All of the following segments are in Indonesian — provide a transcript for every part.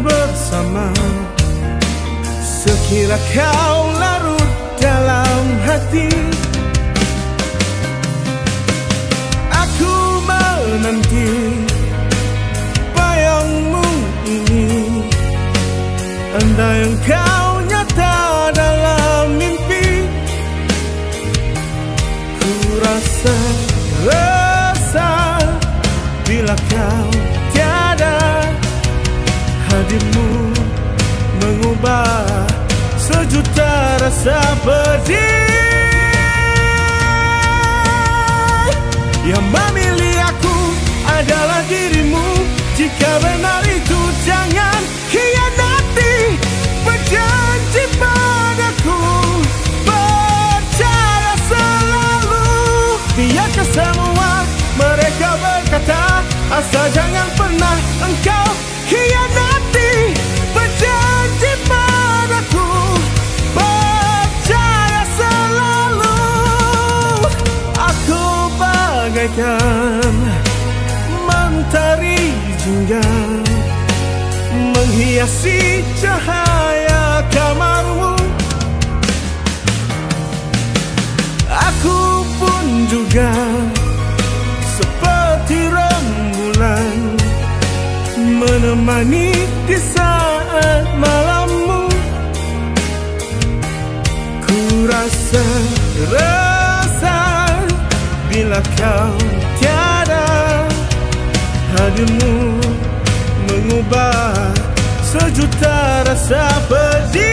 bersama. Sekira kau larut dalam hati, aku menanti bayangmu ini. Andai engkau nyata dalam mimpi, ku rasa bila kau tiada, hadirmu mengubah sejuta rasa pedih. Yang memilih aku adalah dirimu. Jika benar itu, jangan khianati berjanji padaku. Percaya selalu, biarkan semua mereka berkata, asal jangan pernah engkau khianati berjanji padaku. Percaya selalu, aku bagaikan mentari jingga menghiasi cahaya kamarmu. Aku pun juga seperti rembulan menemani di saat malammu. Ku rasa bila kau tiada, hadirmu mengubah sejuta rasa pedih.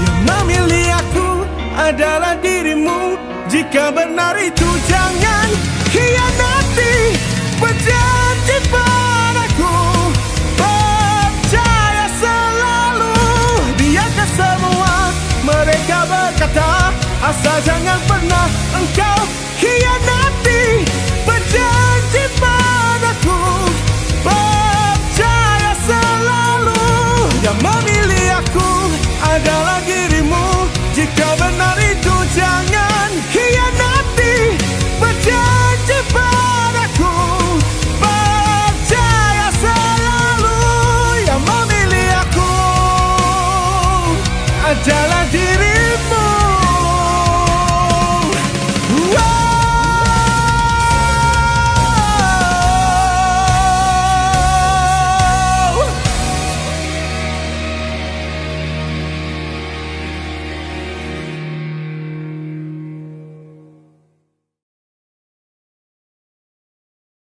Yang memilih aku adalah dirimu. Jika benar itu, jangan khianati berjanji padaku. Percaya selalu, biarkan semua mereka berkata, asal jangan pernah engkau